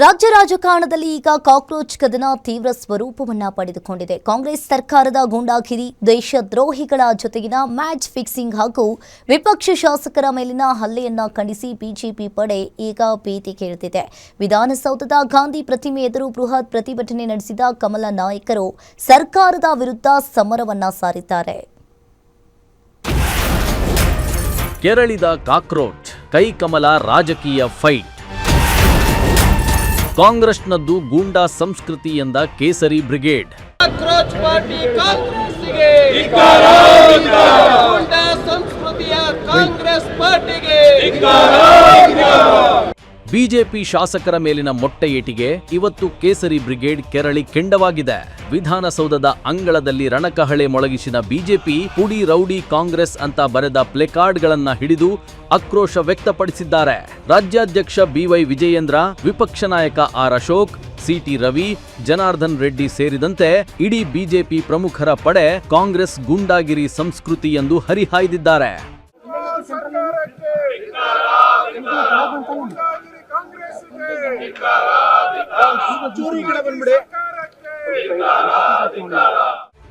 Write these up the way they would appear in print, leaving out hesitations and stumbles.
ರಾಜ್ಯ ರಾಜಕಾರಣದಲ್ಲಿ ಈಗ ಕಾಕ್ರೋಚ್ ಕದನ ತೀವ್ರ ಸ್ವರೂಪವನ್ನ ಪಡೆದುಕೊಂಡಿದೆ. ಕಾಂಗ್ರೆಸ್ ಸರ್ಕಾರದ ಗೂಂಡಾಗಿರಿ, ದೇಶದ್ರೋಹಿಗಳ ಜೊತೆಗಿನ ಮ್ಯಾಚ್ ಫಿಕ್ಸಿಂಗ್ ಹಾಗೂ ವಿಪಕ್ಷ ಶಾಸಕರ ಮೇಲಿನ ಹಲ್ಲೆಯನ್ನ ಖಂಡಿಸಿ ಬಿಜೆಪಿ ಪಡೆ ಈಗ ಭೀತಿಗೆ ಇಳಿದಿದೆ. ವಿಧಾನಸೌಧದ ಗಾಂಧಿ ಪ್ರತಿಮೆ ಎದುರು ಬೃಹತ್ ಪ್ರತಿಭಟನೆ ನಡೆಸಿದ ಕಮಲ ನಾಯಕರು ಸರ್ಕಾರದ ವಿರುದ್ಧ ಸಮರವನ್ನ ಸಾರಿದ್ದಾರೆ. ಕೆರಳಿದ ಕಾಕ್ರೋಚ್, ಕೈಕಮಲ ರಾಜಕೀಯ ಫೈಟ್. ಕಾಂಗ್ರೆಸ್ನದ್ದು ಗೂಂಡಾ ಸಂಸ್ಕೃತಿ ಎಂದ ಕೇಸರಿ ಬ್ರಿಗೇಡ್. ಕಾಕ್ರೋಚ್ ಪಾರ್ಟಿ ಕಾಂಗ್ರೆಸ್ಸಿಗೆ, ಗೂಂಡಾ ಸಂಸ್ಕೃತಿಯ ಕಾಂಗ್ರೆಸ್ ಪಾರ್ಟಿಗೆ. ಬಿಜೆಪಿ ಶಾಸಕರ ಮೇಲಿನ ಮೊಟ್ಟೆ ಏಟಿಗೆ ಇವತ್ತು ಕೇಸರಿ ಬ್ರಿಗೇಡ್ ಕೆರಳಿ ಕೆಂಡವಾಗಿದೆ. ವಿಧಾನಸೌಧದ ಅಂಗಳದಲ್ಲಿ ರಣಕಹಳೆ ಮೊಳಗಿಸಿದ ಬಿಜೆಪಿ ಪುಡಿ ರೌಡಿ ಕಾಂಗ್ರೆಸ್ ಅಂತ ಬರೆದ ಪ್ಲೆಕಾರ್ಡ್ಗಳನ್ನ ಹಿಡಿದು ಆಕ್ರೋಶ ವ್ಯಕ್ತಪಡಿಸಿದ್ದಾರೆ. ರಾಜ್ಯಾಧ್ಯಕ್ಷ ಬಿವೈ ವಿಜಯೇಂದ್ರ, ವಿಪಕ್ಷ ನಾಯಕ ಆರ್ ಅಶೋಕ್, ಸಿಟಿ ರವಿ, ಜನಾರ್ದನ್ ರೆಡ್ಡಿ ಸೇರಿದಂತೆ ಇಡೀ ಬಿಜೆಪಿ ಪ್ರಮುಖರ ಪಡೆ ಕಾಂಗ್ರೆಸ್ ಗೂಂಡಾಗಿರಿ ಸಂಸ್ಕೃತಿ ಎಂದು ಹರಿಹಾಯ್ದಿದ್ದಾರೆ.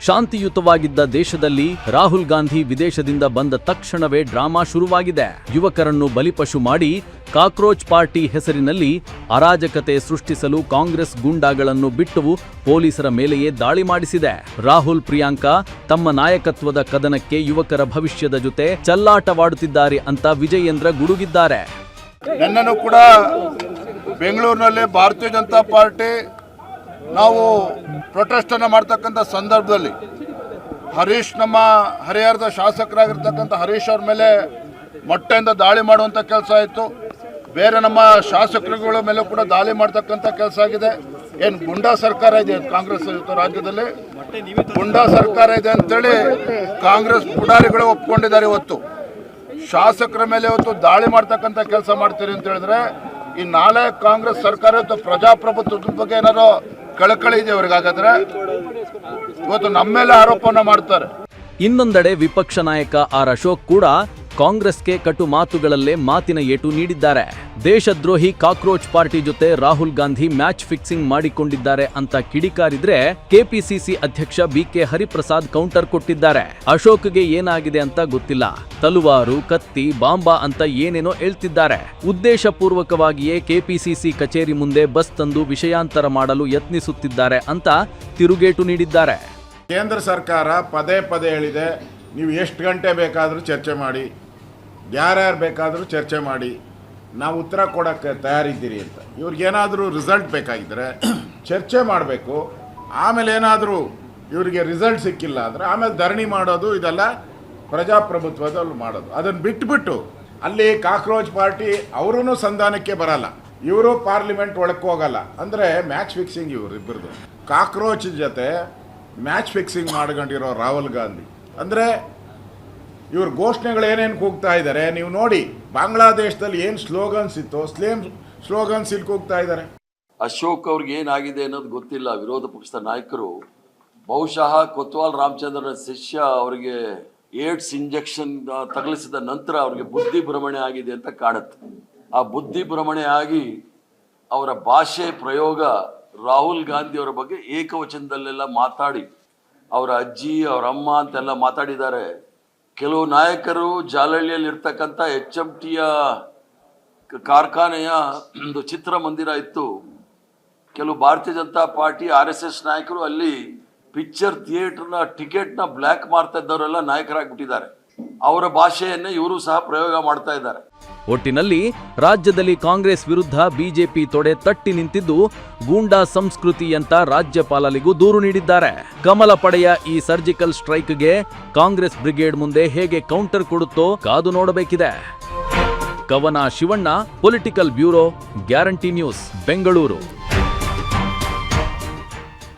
ಶಾಂತಿಯುತವಾಗಿದ್ದ ದೇಶದಲ್ಲಿ ರಾಹುಲ್ ಗಾಂಧಿ ವಿದೇಶದಿಂದ ಬಂದ ತಕ್ಷಣವೇ ಡ್ರಾಮಾ ಶುರುವಾಗಿದೆ. ಯುವಕರನ್ನು ಬಲಿಪಶು ಮಾಡಿ ಕಾಕ್ರೋಚ್ ಪಾರ್ಟಿ ಹೆಸರಿನಲ್ಲಿ ಅರಾಜಕತೆ ಸೃಷ್ಟಿಸಲು ಕಾಂಗ್ರೆಸ್ ಗೂಂಡಾಗಳನ್ನು ಬಿಟ್ಟು ಪೊಲೀಸರ ಮೇಲೆಯೇ ದಾಳಿ ಮಾಡಿಸಿದೆ. ರಾಹುಲ್, ಪ್ರಿಯಾಂಕಾ ತಮ್ಮ ನಾಯಕತ್ವದ ಕದನಕ್ಕೆ ಯುವಕರ ಭವಿಷ್ಯದ ಜೊತೆ ಚೆಲ್ಲಾಟವಾಡುತ್ತಿದ್ದಾರೆ ಅಂತ ವಿಜಯೇಂದ್ರ ಗುಡುಗಿದ್ದಾರೆ. ನನ್ನನ್ನು ಕೂಡ ಬೆಂಗಳೂರಿನಲ್ಲಿ ಭಾರತೀಯ ಜನತಾ ಪಾರ್ಟಿ ನಾವು ಪ್ರೊಟೆಸ್ಟ್ ಅನ್ನು ಮಾಡ್ತಕ್ಕಂಥ ಸಂದರ್ಭದಲ್ಲಿ ಹರೀಶ್, ನಮ್ಮ ಹರಿಹರದ ಶಾಸಕರಾಗಿರ್ತಕ್ಕಂಥ ಹರೀಶ್ ಅವ್ರ ಮೇಲೆ ಮೊಟ್ಟೆಯಿಂದ ದಾಳಿ ಮಾಡುವಂಥ ಕೆಲಸ ಆಯಿತು. ಬೇರೆ ನಮ್ಮ ಶಾಸಕರುಗಳ ಮೇಲೆ ಕೂಡ ದಾಳಿ ಮಾಡ್ತಕ್ಕಂಥ ಕೆಲಸ ಆಗಿದೆ. ಏನು ಗುಂಡಾ ಸರ್ಕಾರ ಇದೆ ಕಾಂಗ್ರೆಸ್ ರಾಜ್ಯದಲ್ಲಿ, ಗುಂಡಾ ಸರ್ಕಾರ ಇದೆ ಅಂತೇಳಿ ಕಾಂಗ್ರೆಸ್ ಪುಡಾರಿಗಳು ಒಪ್ಕೊಂಡಿದ್ದಾರೆ. ಇವತ್ತು ಶಾಸಕರ ಮೇಲೆ ಇವತ್ತು ದಾಳಿ ಮಾಡ್ತಕ್ಕಂಥ ಕೆಲಸ ಮಾಡ್ತೀರಿ ಅಂತ ಹೇಳಿದ್ರೆ ಈ ನಾಳೆ ಕಾಂಗ್ರೆಸ್ ಸರ್ಕಾರ ಪ್ರಜಾಪ್ರಭುತ್ವದ ಬಗ್ಗೆ ಏನಾದ್ರು ಕಳಕಳಿ ಇದೆ ಅವ್ರಿಗಾಗಾದ್ರೆ ಇವತ್ತು ನಮ್ಮ ಮೇಲೆ ಆರೋಪನ ಮಾಡ್ತಾರೆ. ಇನ್ನೊಂದೆಡೆ ವಿಪಕ್ಷ ನಾಯಕ ಆರ್ ಅಶೋಕ್ ಕೂಡ ಕಾಂಗ್ರೆಸ್ಗೆ ಕಟು ಮಾತುಗಳಲ್ಲೇ ಮಾತಿನ ಏಟು ನೀಡಿದ್ದಾರೆ. ದೇಶದ್ರೋಹಿ ಕಾಕ್ರೋಚ್ ಪಾರ್ಟಿ ಜೊತೆ ರಾಹುಲ್ ಗಾಂಧಿ ಮ್ಯಾಚ್ ಫಿಕ್ಸಿಂಗ್ ಮಾಡಿಕೊಂಡಿದ್ದಾರೆ ಅಂತ ಕಿಡಿಕಾರಿದ್ರೆ ಕೆಪಿಸಿಸಿ ಅಧ್ಯಕ್ಷ ಬಿಕೆ ಹರಿಪ್ರಸಾದ್ ಕೌಂಟರ್ ಕೊಟ್ಟಿದ್ದಾರೆ. ಅಶೋಕ್ಗೆ ಏನಾಗಿದೆ ಅಂತ ಗೊತ್ತಿಲ್ಲ, ತಲುವಾರು, ಕತ್ತಿ, ಬಾಂಬಾ ಅಂತ ಏನೇನೋ ಹೇಳ್ತಿದ್ದಾರೆ. ಉದ್ದೇಶಪೂರ್ವಕವಾಗಿಯೇ ಕೆಪಿಸಿಸಿ ಕಚೇರಿ ಮುಂದೆ ಬಸ್ ತಂದು ವಿಷಯಾಂತರ ಮಾಡಲು ಯತ್ನಿಸುತ್ತಿದ್ದಾರೆ ಅಂತ ತಿರುಗೇಟು ನೀಡಿದ್ದಾರೆ. ಕೇಂದ್ರ ಸರ್ಕಾರ ಪದೇ ಪದೇ ಹೇಳಿದೆ, ನೀವು ಎಷ್ಟು ಗಂಟೆ ಬೇಕಾದರೂ ಚರ್ಚೆ ಮಾಡಿ, ಯಾರ್ಯಾರು ಬೇಕಾದರೂ ಚರ್ಚೆ ಮಾಡಿ, ನಾವು ಉತ್ತರ ಕೊಡೋಕ್ಕೆ ತಯಾರಿದ್ದೀರಿ ಅಂತ. ಇವ್ರಿಗೇನಾದರೂ ರಿಸಲ್ಟ್ ಬೇಕಾಗಿದ್ದರೆ ಚರ್ಚೆ ಮಾಡಬೇಕು. ಆಮೇಲೆ ಏನಾದರೂ ಇವರಿಗೆ ರಿಸಲ್ಟ್ ಸಿಕ್ಕಿಲ್ಲ ಅಂದರೆ ಆಮೇಲೆ ಧರಣಿ ಮಾಡೋದು, ಇದೆಲ್ಲ ಪ್ರಜಾಪ್ರಭುತ್ವದಲ್ಲಿ ಮಾಡೋದು. ಅದನ್ನು ಬಿಟ್ಬಿಟ್ಟು ಅಲ್ಲಿ ಕಾಕ್ರೋಚ್ ಪಾರ್ಟಿ ಅವರೂ ಸಂಧಾನಕ್ಕೆ ಬರಲ್ಲ, ಇವರು ಪಾರ್ಲಿಮೆಂಟ್ ಒಳಕ್ಕೆ ಹೋಗಲ್ಲ ಅಂದರೆ ಮ್ಯಾಚ್ ಫಿಕ್ಸಿಂಗ್ ಇವರು ಇಬ್ಬರದು. ಕಾಕ್ರೋಚ್ ಜೊತೆ ಮ್ಯಾಚ್ ಫಿಕ್ಸಿಂಗ್ ಮಾಡ್ಕೊಂಡಿರೋ ರಾಹುಲ್ ಗಾಂಧಿ ಅಂದರೆ ಇವ್ರ ಘೋಷಣೆಗಳು ಏನೇನು ಕೂಗ್ತಾ ಇದ್ದಾರೆ ನೀವು ನೋಡಿ. ಬಾಂಗ್ಲಾದೇಶದಲ್ಲಿ ಏನು ಸ್ಲೋಗನ್ಸ್ ಇತ್ತು, ಸೇಮ್ ಸ್ಲೋಗನ್ಸ್ ಇಲ್ಲಿ ಕೂಗ್ತಾ ಇದ್ದಾರೆ. ಅಶೋಕ್ ಅವ್ರಿಗೆ ಏನಾಗಿದೆ ಅನ್ನೋದು ಗೊತ್ತಿಲ್ಲ. ವಿರೋಧ ಪಕ್ಷದ ನಾಯಕರು ಬಹುಶಃ ಕೊತ್ವಾಲ್ ರಾಮಚಂದ್ರನ ಶಿಷ್ಯ ಅವರಿಗೆ ಏಡ್ಸ್ ಇಂಜೆಕ್ಷನ್ ತಗಲಿಸಿದ ನಂತರ ಅವರಿಗೆ ಬುದ್ಧಿ ಭ್ರಮಣೆ ಆಗಿದೆ ಅಂತ ಕಾಣುತ್ತೆ. ಆ ಬುದ್ಧಿ ಭ್ರಮಣೆ ಆಗಿ ಅವರ ಭಾಷೆ ಪ್ರಯೋಗ ರಾಹುಲ್ ಗಾಂಧಿ ಅವರ ಬಗ್ಗೆ ಏಕವಚನದಲ್ಲೆಲ್ಲ ಮಾತಾಡಿ ಅವರ ಅಜ್ಜಿ, ಅವರ ಅಮ್ಮ ಅಂತೆಲ್ಲ ಮಾತಾಡಿದ್ದಾರೆ. ಕೆಲವು ನಾಯಕರು ಜಾಲಹಳ್ಳಿಯಲ್ಲಿ ಇರ್ತಕ್ಕಂಥ HMTಯ ಕಾರ್ಖಾನೆಯ ಒಂದು ಚಿತ್ರಮಂದಿರ ಇತ್ತು. ಕೆಲವು ಭಾರತೀಯ ಜನತಾ ಪಾರ್ಟಿ RSS ನಾಯಕರು ಅಲ್ಲಿ ಪಿಕ್ಚರ್ ಥಿಯೇಟರ್ನ ಟಿಕೆಟ್ನ ಬ್ಲ್ಯಾಕ್ ಮಾಡ್ತಾ ಇದ್ದವರೆಲ್ಲ ನಾಯಕರಾಗ್ಬಿಟ್ಟಿದ್ದಾರೆ. ಅವರ ಭಾಷೆಯನ್ನೇ ಇವರು ಸಹ ಪ್ರಯೋಗ ಮಾಡ್ತಾ ಇದ್ದಾರೆ. ಒಟ್ಟಿನಲ್ಲಿ ರಾಜ್ಯದಲ್ಲಿ ಕಾಂಗ್ರೆಸ್ ವಿರುದ್ಧ ಬಿಜೆಪಿ ತೊಡೆ ತಟ್ಟಿ ನಿಂತಿದ್ದು ಗೂಂಡಾ ಸಂಸ್ಕೃತಿ ಅಂತ ರಾಜ್ಯಪಾಲರಿಗೂ ದೂರು ನೀಡಿದ್ದಾರೆ. ಕಮಲ ಪಡೆಯ ಈ ಸರ್ಜಿಕಲ್ ಸ್ಟ್ರೈಕ್ಗೆ ಕಾಂಗ್ರೆಸ್ ಬ್ರಿಗೇಡ್ ಮುಂದೆ ಹೇಗೆ ಕೌಂಟರ್ ಕೊಡುತ್ತೋ ಕಾದು ನೋಡಬೇಕಿದೆ. ಕವನ Shivanna, political bureau, guarantee news, Bengaluru.